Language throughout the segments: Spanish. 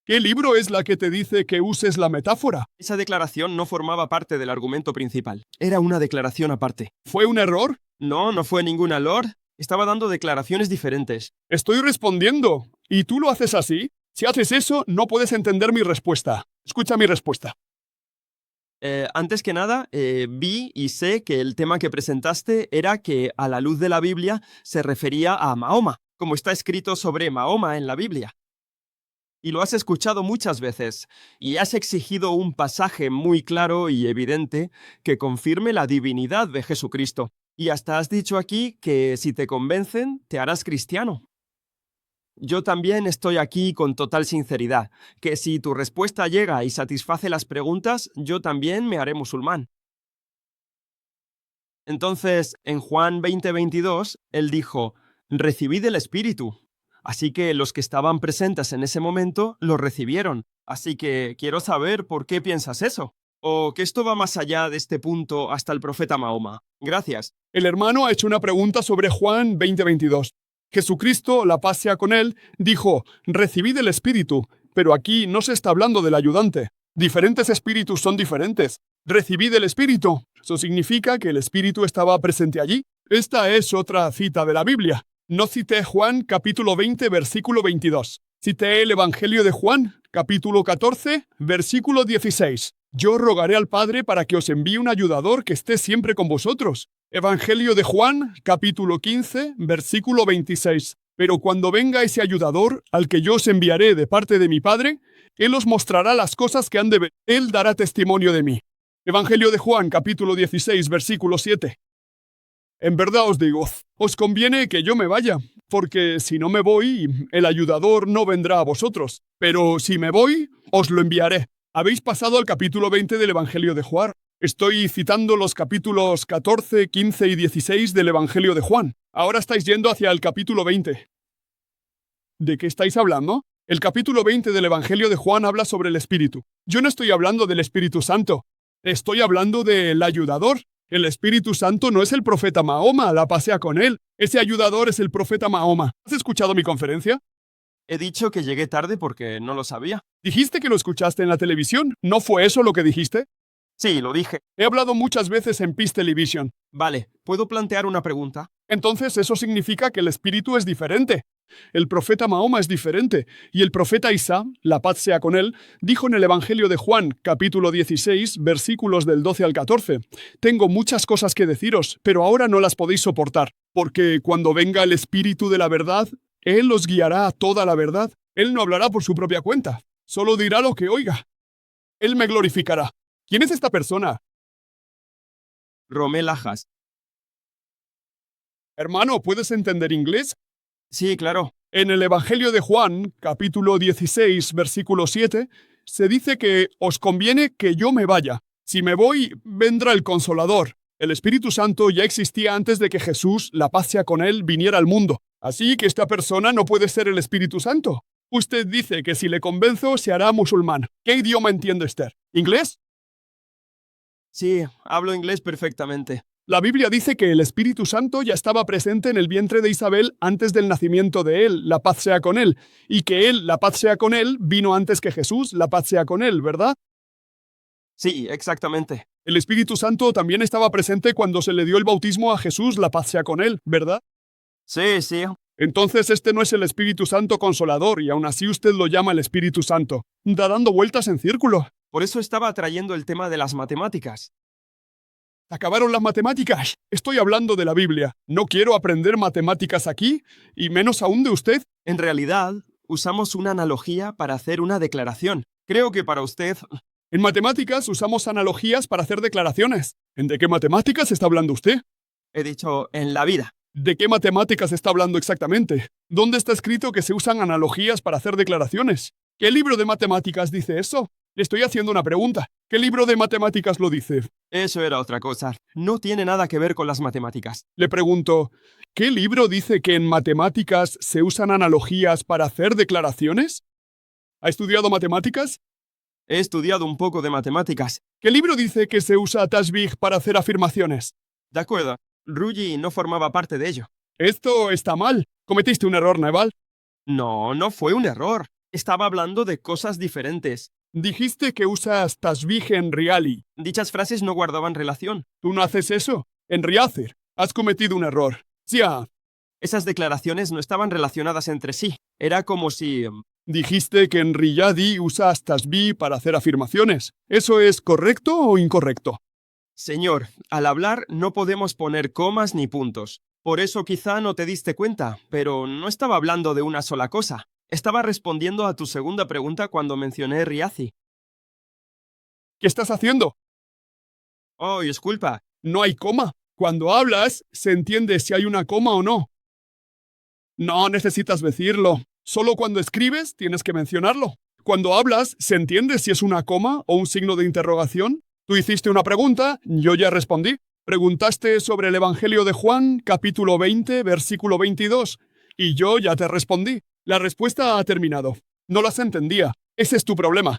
¿Qué libro es la que te dice que uses la metáfora? Esa declaración no formaba parte del argumento principal. Era una declaración aparte. ¿Fue un error? No, no fue ninguna, Lord. Estaba dando declaraciones diferentes. Estoy respondiendo. ¿Y tú lo haces así? Si haces eso, no puedes entender mi respuesta. Escucha mi respuesta. Antes que nada, vi y sé que el tema que presentaste era que, a la luz de la Biblia, se refería a Mahoma, como está escrito sobre Mahoma en la Biblia. Y lo has escuchado muchas veces, y has exigido un pasaje muy claro y evidente que confirme la divinidad de Jesucristo. Y hasta has dicho aquí que si te convencen, te harás cristiano. Yo también estoy aquí con total sinceridad, que si tu respuesta llega y satisface las preguntas, yo también me haré musulmán. Entonces, en Juan 20:22, él dijo, recibid el Espíritu. Así que los que estaban presentes en ese momento lo recibieron. Así que quiero saber por qué piensas eso. O que esto va más allá de este punto hasta el profeta Mahoma. Gracias. El hermano ha hecho una pregunta sobre Juan 20:22. Jesucristo, la paz sea con él, dijo, recibid el Espíritu, pero aquí no se está hablando del ayudante. Diferentes espíritus son diferentes. Recibid el Espíritu. Eso significa que el Espíritu estaba presente allí. Esta es otra cita de la Biblia. No cité Juan capítulo 20, versículo 22. Cité el Evangelio de Juan, capítulo 14, versículo 16. Yo rogaré al Padre para que os envíe un ayudador que esté siempre con vosotros. Evangelio de Juan, capítulo 15, versículo 26. Pero cuando venga ese ayudador, al que yo os enviaré de parte de mi Padre, Él os mostrará las cosas que han de ver. Él dará testimonio de mí. Evangelio de Juan, capítulo 16, versículo 7. En verdad os digo, os conviene que yo me vaya, porque si no me voy, el ayudador no vendrá a vosotros. Pero si me voy, os lo enviaré. Habéis pasado al capítulo 20 del Evangelio de Juan. Estoy citando los capítulos 14, 15 y 16 del Evangelio de Juan. Ahora estáis yendo hacia el capítulo 20. ¿De qué estáis hablando? El capítulo 20 del Evangelio de Juan habla sobre el Espíritu. Yo no estoy hablando del Espíritu Santo. Estoy hablando del ayudador. El Espíritu Santo no es el profeta Mahoma, la paz sea con él. Ese ayudador es el profeta Mahoma. ¿Has escuchado mi conferencia? He dicho que llegué tarde porque no lo sabía. Dijiste que lo escuchaste en la televisión. ¿No fue eso lo que dijiste? Sí, lo dije. He hablado muchas veces en Peace Television. Vale, ¿puedo plantear una pregunta? Entonces eso significa que el espíritu es diferente. El profeta Mahoma es diferente. Y el profeta Isa, la paz sea con él, dijo en el Evangelio de Juan, capítulo 16, versículos del 12 al 14. Tengo muchas cosas que deciros, pero ahora no las podéis soportar. Porque cuando venga el espíritu de la verdad, Él os guiará a toda la verdad. Él no hablará por su propia cuenta. Solo dirá lo que oiga. Él me glorificará. ¿Quién es esta persona? Romel Ajas. Hermano, ¿puedes entender inglés? Sí, claro. En el Evangelio de Juan, capítulo 16, versículo 7, se dice que os conviene que yo me vaya. Si me voy, vendrá el Consolador. El Espíritu Santo ya existía antes de que Jesús, la paz sea con él, viniera al mundo. Así que esta persona no puede ser el Espíritu Santo. Usted dice que si le convenzo, se hará musulmán. ¿Qué idioma entiende usted? ¿Inglés? Sí, hablo inglés perfectamente. La Biblia dice que el Espíritu Santo ya estaba presente en el vientre de Isabel antes del nacimiento de él, la paz sea con él, y que él, la paz sea con él, vino antes que Jesús, la paz sea con él, ¿verdad? Sí, exactamente. El Espíritu Santo también estaba presente cuando se le dio el bautismo a Jesús, la paz sea con él, ¿verdad? Sí, sí. Entonces este no es el Espíritu Santo consolador, y aún así usted lo llama el Espíritu Santo. Da dando vueltas en círculo. Por eso estaba trayendo el tema de las matemáticas. ¿Acabaron las matemáticas? Estoy hablando de la Biblia. No quiero aprender matemáticas aquí, y menos aún de usted. En realidad, usamos una analogía para hacer una declaración. Creo que para usted... En matemáticas usamos analogías para hacer declaraciones. ¿De qué matemáticas está hablando usted? He dicho, en la vida. ¿De qué matemáticas está hablando exactamente? ¿Dónde está escrito que se usan analogías para hacer declaraciones? ¿Qué libro de matemáticas dice eso? Le estoy haciendo una pregunta. ¿Qué libro de matemáticas lo dice? Eso era otra cosa. No tiene nada que ver con las matemáticas. Le pregunto, ¿qué libro dice que en matemáticas se usan analogías para hacer declaraciones? ¿Ha estudiado matemáticas? He estudiado un poco de matemáticas. ¿Qué libro dice que se usa tashbih para hacer afirmaciones? De acuerdo. Ruggi no formaba parte de ello. Esto está mal. Cometiste un error, Naval. No, no fue un error. Estaba hablando de cosas diferentes. Dijiste que usas tasbih en Riali. Dichas frases no guardaban relación. ¿Tú no haces eso? En Riacer. Has cometido un error. Ya. Esas declaraciones no estaban relacionadas entre sí. Era como si... Dijiste que en Riyadi usas tasbih para hacer afirmaciones. ¿Eso es correcto o incorrecto? Señor, al hablar no podemos poner comas ni puntos. Por eso quizá no te diste cuenta, pero no estaba hablando de una sola cosa. Estaba respondiendo a tu segunda pregunta cuando mencioné Riazi. ¿Qué estás haciendo? Oh, disculpa. No hay coma. Cuando hablas, se entiende si hay una coma o no. No necesitas decirlo. Solo cuando escribes tienes que mencionarlo. Cuando hablas, ¿se entiende si es una coma o un signo de interrogación? Tú hiciste una pregunta, yo ya respondí. Preguntaste sobre el Evangelio de Juan, capítulo 20, versículo 22, y yo ya te respondí. La respuesta ha terminado. No las entendía. Ese es tu problema.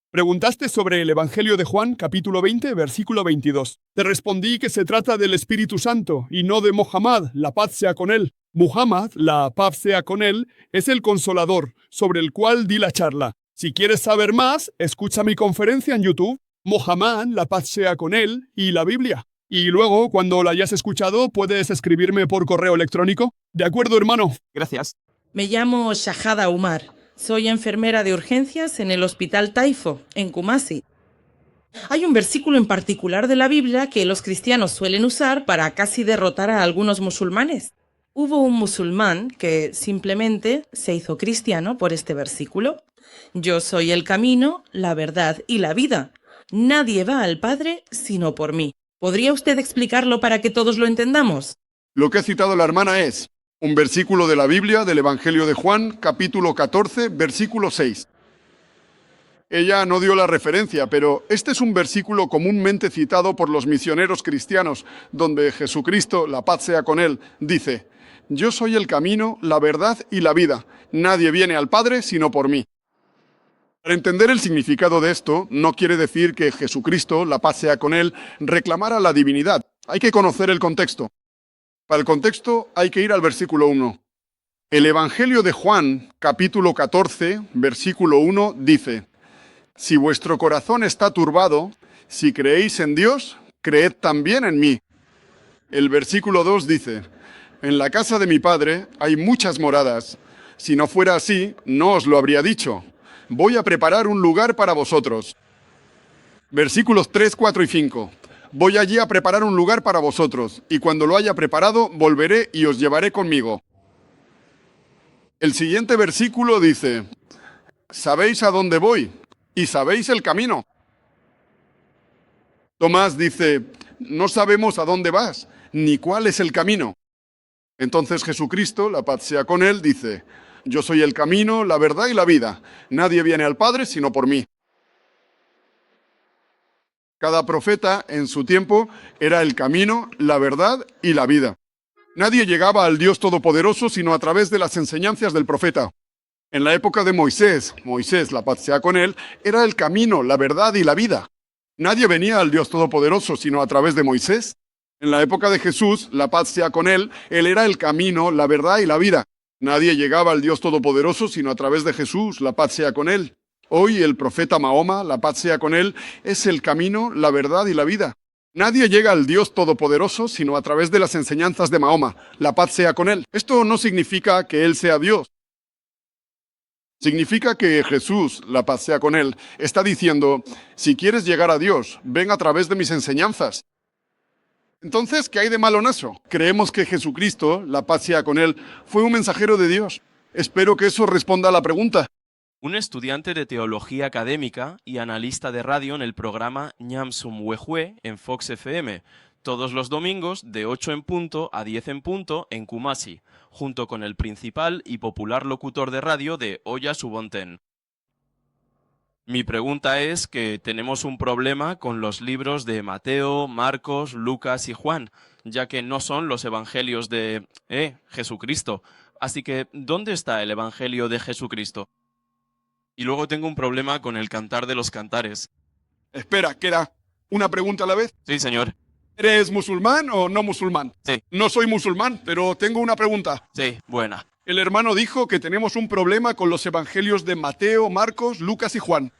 Preguntaste sobre el Evangelio de Juan, capítulo 20, versículo 22. Te respondí que se trata del Espíritu Santo y no de Muhammad, la paz sea con él. Muhammad, la paz sea con él, es el consolador, sobre el cual di la charla. Si quieres saber más, escucha mi conferencia en YouTube, Muhammad, la paz sea con él, y la Biblia. Y luego, cuando la hayas escuchado, puedes escribirme por correo electrónico. ¿De acuerdo, hermano? Gracias. Me llamo Shahada Umar. Soy enfermera de urgencias en el Hospital Taifo, en Kumasi. Hay un versículo en particular de la Biblia que los cristianos suelen usar para casi derrotar a algunos musulmanes. Hubo un musulmán que simplemente se hizo cristiano por este versículo. Yo soy el camino, la verdad y la vida. Nadie va al Padre sino por mí. ¿Podría usted explicarlo para que todos lo entendamos? Lo que ha citado la hermana es un versículo de la Biblia, del Evangelio de Juan, capítulo 14, versículo 6. Ella no dio la referencia, pero este es un versículo comúnmente citado por los misioneros cristianos, donde Jesucristo, la paz sea con él, dice: «Yo soy el camino, la verdad y la vida. Nadie viene al Padre sino por mí». Para entender el significado de esto, no quiere decir que Jesucristo, la paz sea con él, reclamara la divinidad. Hay que conocer el contexto. Para el contexto hay que ir al versículo 1. El Evangelio de Juan, capítulo 14, versículo 1, dice: «Si vuestro corazón está turbado, si creéis en Dios, creed también en mí». El versículo 2 dice: «En la casa de mi Padre hay muchas moradas. Si no fuera así, no os lo habría dicho. Voy a preparar un lugar para vosotros». Versículos 3, 4 y 5. «Voy allí a preparar un lugar para vosotros, y cuando lo haya preparado, volveré y os llevaré conmigo». El siguiente versículo dice: «Sabéis a dónde voy, y sabéis el camino». Tomás dice: «No sabemos a dónde vas, ni cuál es el camino». Entonces Jesucristo, la paz sea con él, dice: «Yo soy el camino, la verdad y la vida. Nadie viene al Padre sino por mí». Cada profeta en su tiempo era el camino, la verdad y la vida. Nadie llegaba al Dios Todopoderoso sino a través de las enseñanzas del profeta. En la época de Moisés, la paz sea con él, era el camino, la verdad y la vida. Nadie venía al Dios Todopoderoso sino a través de Moisés. En la época de Jesús, la paz sea con él era el camino, la verdad y la vida. Nadie llegaba al Dios Todopoderoso sino a través de Jesús, la paz sea con él. Hoy el profeta Mahoma, la paz sea con él, es el camino, la verdad y la vida. Nadie llega al Dios Todopoderoso sino a través de las enseñanzas de Mahoma, la paz sea con él. Esto no significa que él sea Dios. Significa que Jesús, la paz sea con él, está diciendo: si quieres llegar a Dios, ven a través de mis enseñanzas. Entonces, ¿qué hay de malo en eso? Creemos que Jesucristo, la paz sea con él, fue un mensajero de Dios. Espero que eso responda a la pregunta. Un estudiante de teología académica y analista de radio en el programa Ñamsum Wehue en Fox FM, todos los domingos de 8 en punto a 10 en punto en Kumasi, junto con el principal y popular locutor de radio de Oya Subonten. Mi pregunta es que tenemos un problema con los libros de Mateo, Marcos, Lucas y Juan, ya que no son los evangelios de Jesucristo. Así que, ¿dónde está el evangelio de Jesucristo? Y luego tengo un problema con el Cantar de los Cantares. Espera, ¿queda una pregunta a la vez? Sí, señor. ¿Eres musulmán o no musulmán? Sí. No soy musulmán, pero tengo una pregunta. Sí, buena. El hermano dijo que tenemos un problema con los evangelios de Mateo, Marcos, Lucas y Juan.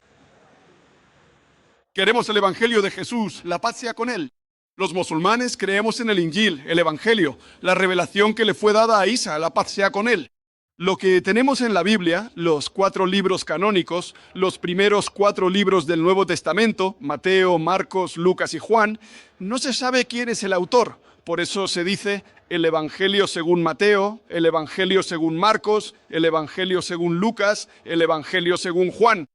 Queremos el evangelio de Jesús, la paz sea con él. Los musulmanes creemos en el Injil, el evangelio, la revelación que le fue dada a Isa, la paz sea con él. Lo que tenemos en la Biblia, los 4 libros canónicos, los primeros 4 libros del Nuevo Testamento, Mateo, Marcos, Lucas y Juan, no se sabe quién es el autor. Por eso se dice el Evangelio según Mateo, el Evangelio según Marcos, el Evangelio según Lucas, el Evangelio según Juan.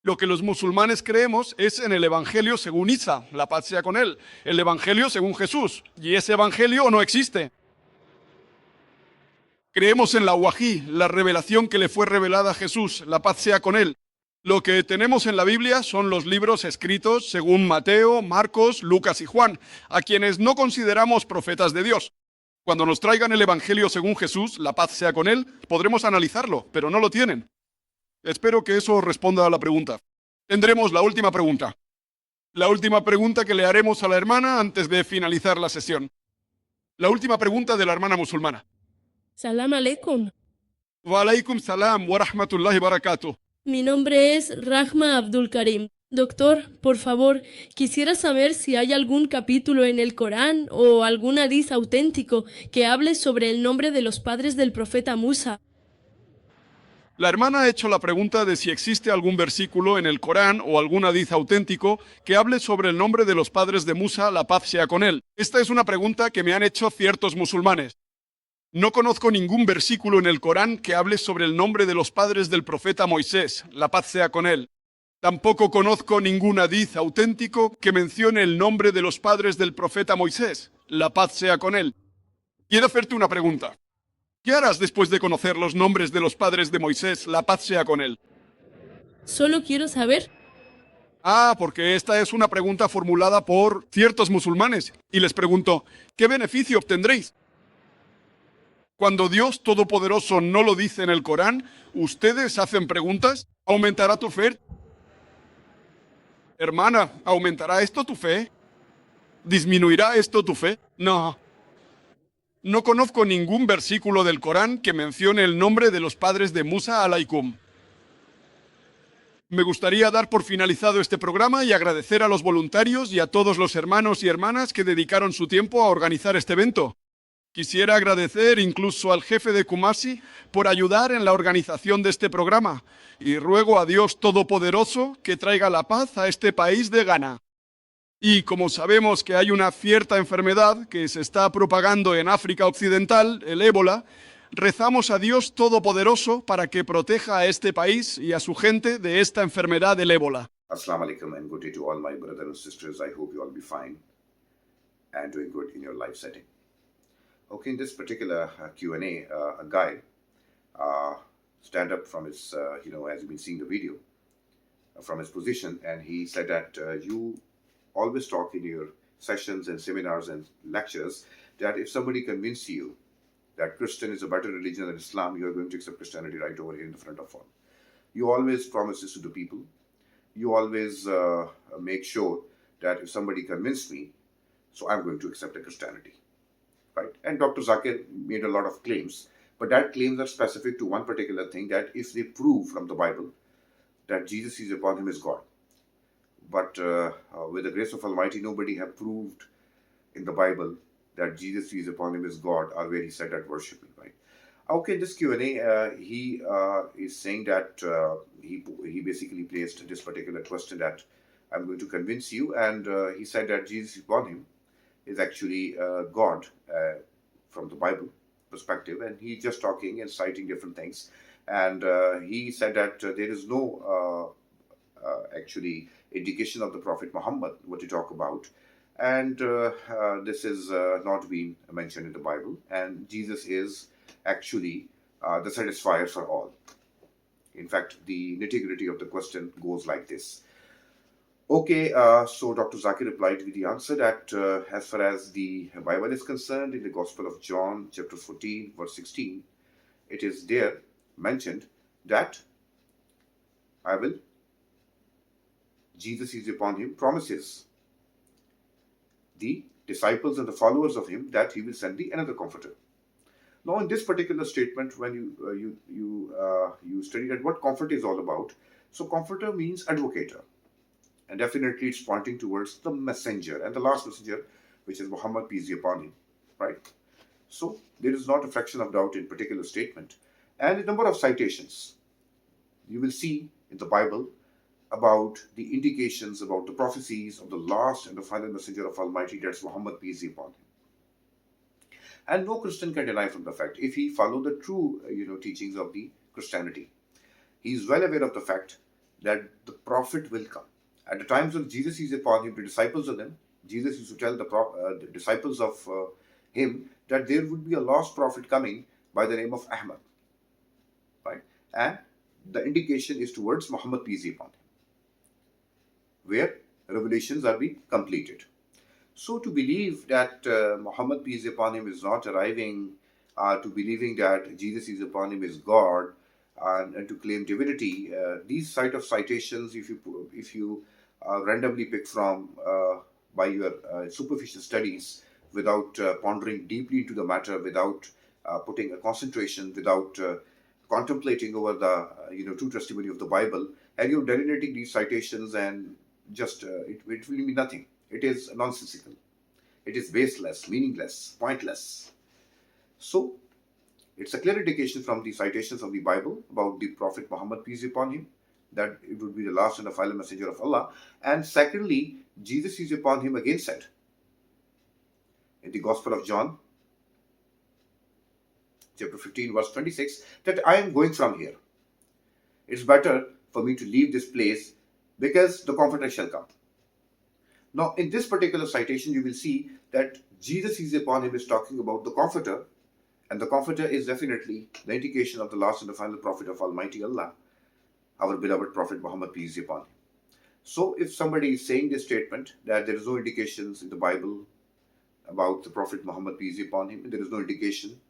Lo que los musulmanes creemos es en el Evangelio según Isa, la paz sea con él, el Evangelio según Jesús, y ese Evangelio no existe. Creemos en la Wahí, la revelación que le fue revelada a Jesús, la paz sea con él. Lo que tenemos en la Biblia son los libros escritos según Mateo, Marcos, Lucas y Juan, a quienes no consideramos profetas de Dios. Cuando nos traigan el Evangelio según Jesús, la paz sea con él, podremos analizarlo, pero no lo tienen. Espero que eso responda a la pregunta. Tendremos la última pregunta. La última pregunta que le haremos a la hermana antes de finalizar la sesión. La última pregunta de la hermana musulmana. Salam aleikum. Wa alaikum salam wa rahmatullahi wa barakatuh. Mi nombre es Rahma Abdul Karim. Doctor, por favor, quisiera saber si hay algún capítulo en el Corán o algún hadiz auténtico que hable sobre el nombre de los padres del profeta Musa. La hermana ha hecho la pregunta de si existe algún versículo en el Corán o algún hadiz auténtico que hable sobre el nombre de los padres de Musa, la paz sea con él. Esta es una pregunta que me han hecho ciertos musulmanes. No conozco ningún versículo en el Corán que hable sobre el nombre de los padres del profeta Moisés, la paz sea con él. Tampoco conozco ningún hadiz auténtico que mencione el nombre de los padres del profeta Moisés, la paz sea con él. Quiero hacerte una pregunta. ¿Qué harás después de conocer los nombres de los padres de Moisés, la paz sea con él? Solo quiero saber. Porque esta es una pregunta formulada por ciertos musulmanes. Y les pregunto, ¿qué beneficio obtendréis? Cuando Dios Todopoderoso no lo dice en el Corán, ¿ustedes hacen preguntas? ¿Aumentará tu fe? Hermana, ¿aumentará esto tu fe? ¿Disminuirá esto tu fe? No. No conozco ningún versículo del Corán que mencione el nombre de los padres de Musa alaikum. Me gustaría dar por finalizado este programa y agradecer a los voluntarios y a todos los hermanos y hermanas que dedicaron su tiempo a organizar este evento. Quisiera agradecer incluso al jefe de Kumasi por ayudar en la organización de este programa y ruego a Dios Todopoderoso que traiga la paz a este país de Ghana. Y como sabemos que hay una cierta enfermedad que se está propagando en África Occidental, el ébola, rezamos a Dios Todopoderoso para que proteja a este país y a su gente de esta enfermedad del ébola. Assalamu alaikum and good day to all my brothers and sisters. I hope you all be fine and doing good in your life setting. Okay, in this particular Q&A, a guy stand up from his, as you've been seeing the video, from his position, and he said that you always talk in your sessions and seminars and lectures that if somebody convinces you that Christian is a better religion than Islam, you are going to accept Christianity right over here in the front of all. You always promise this to the people. You always make sure that if somebody convinced me, so I'm going to accept a Christianity. Right? And Dr. Zakir made a lot of claims, but that claims are specific to one particular thing, that if they prove from the Bible that Jesus is upon him is God. But with the grace of Almighty, nobody have proved in the Bible that Jesus is upon him is God, or where he said that worship me, right? Okay, this Q&A, he is saying that he basically placed this particular question that I'm going to convince you, and he said that Jesus upon him is actually God from the Bible perspective, and he's just talking and citing different things. And he said that there is no actually indication of the Prophet Muhammad, what you talk about. And this is not being mentioned in the Bible. And Jesus is actually the satisfier for all. In fact, the nitty-gritty of the question goes like this. Okay, so Dr. Zakir replied with the answer that as far as the Bible is concerned, in the Gospel of John, chapter 14, verse 16, it is there mentioned that Jesus is upon him, promises the disciples and the followers of him that he will send the another comforter. Now, in this particular statement, when you study that what comfort is all about, so comforter means advocator, and definitely it's pointing towards the messenger and the last messenger, which is Muhammad, peace be upon him, right? So there is not a fraction of doubt in particular statement, and a number of citations you will see in the Bible about the indications, about the prophecies of the last and the final messenger of Almighty, that's Muhammad, peace be upon him. And no Christian can deny from the fact, if he follow the true teachings of the Christianity, he is well aware of the fact that the prophet will come. At the times of Jesus is upon him, the disciples of them, Jesus used to tell the disciples of him that there would be a lost prophet coming by the name of Ahmad, right? And the indication is towards Muhammad, peace be upon him, where revelations are being completed. So to believe that Muhammad, peace be upon him, is not arriving, to believing that Jesus is upon him is God, and to claim divinity, these sort of citations, if you randomly pick from by your superficial studies, without pondering deeply into the matter, without putting a concentration, without contemplating over the true testimony of the Bible, and you're delineating these citations, and just it will mean nothing. It is nonsensical. It is baseless, meaningless, pointless. So, it's a clear indication from the citations of the Bible about the Prophet Muhammad, peace be upon him, that it would be the last and the final messenger of Allah. And secondly, Jesus, peace be upon him, again said in the Gospel of John, chapter 15, verse 26, that I am going from here. It's better for me to leave this place because the Comforter shall come. Now, in this particular citation, you will see that Jesus, peace be upon him, is talking about the Comforter, and the Comforter is definitely the indication of the last and the final Prophet of Almighty Allah, our beloved Prophet Muhammad, peace be upon him. So, if somebody is saying this statement that there is no indications in the Bible about the Prophet Muhammad, peace be upon him, and there is no indication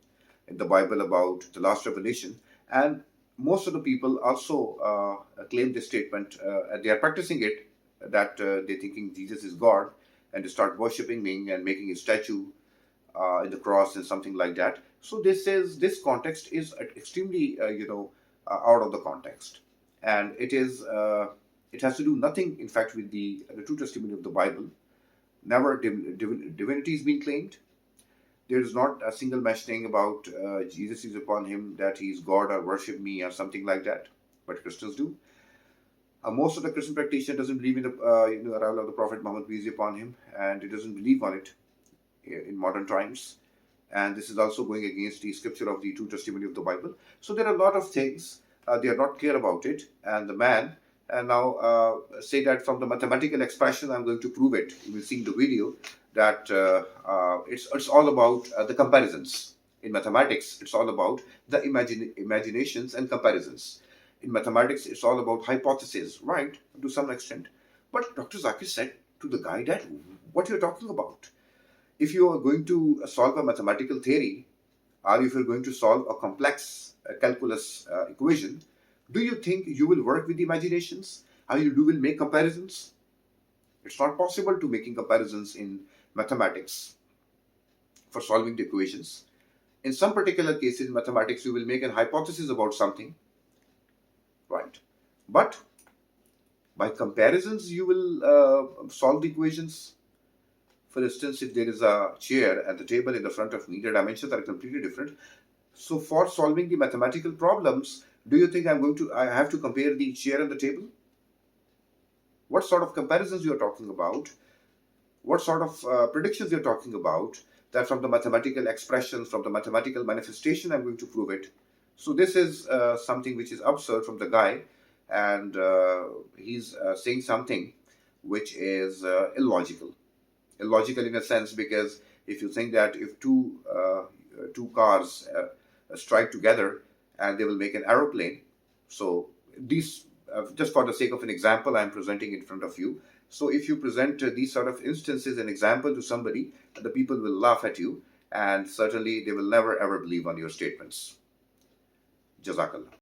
in the Bible about the last revelation, and most of the people also claim this statement, and they are practicing it, that they're thinking Jesus is God, and they start worshipping him and making a statue in the cross and something like that. So this context is extremely out of the context, and it has to do nothing, in fact, with the true testimony of the Bible. Never divinity is being claimed. There is not a single mentioning about Jesus is upon him, that he is God or worship me or something like that, but Christians do. Most of the Christian practitioner doesn't believe in the arrival of the Prophet Muhammad, peace be upon him, and it doesn't believe on it in modern times. And this is also going against the scripture of the true testimony of the Bible. So there are a lot of things they are not clear about it, and the man now say that from the mathematical expression I'm going to prove it. You will see in the video that it's all about the comparisons. In mathematics, it's all about the imaginations and comparisons. In mathematics, it's all about hypotheses, right, to some extent. But Dr. Zakir said to the guy that, what you're talking about? If you are going to solve a mathematical theory, or if you're going to solve a complex calculus equation, do you think you will work with the imaginations? Or you will make comparisons? It's not possible to making comparisons in mathematics for solving the equations. In some particular cases in mathematics, you will make a hypothesis about something, right? But by comparisons, you will solve the equations. For instance, if there is a chair and the table in the front of me, the dimensions are completely different. So for solving the mathematical problems, do you think I have to compare the chair and the table? What sort of comparisons you are talking about? What sort of predictions you are talking about? That from the mathematical expressions, from the mathematical manifestation, I'm going to prove it. So this is something which is absurd from the guy, and he's saying something which is illogical. Illogical in a sense, because if you think that if two cars strike together and they will make an aeroplane, so these, just for the sake of an example, I'm presenting in front of you. So if you present these sort of instances, an example to somebody, the people will laugh at you, and certainly they will never ever believe on your statements. Jazakallah.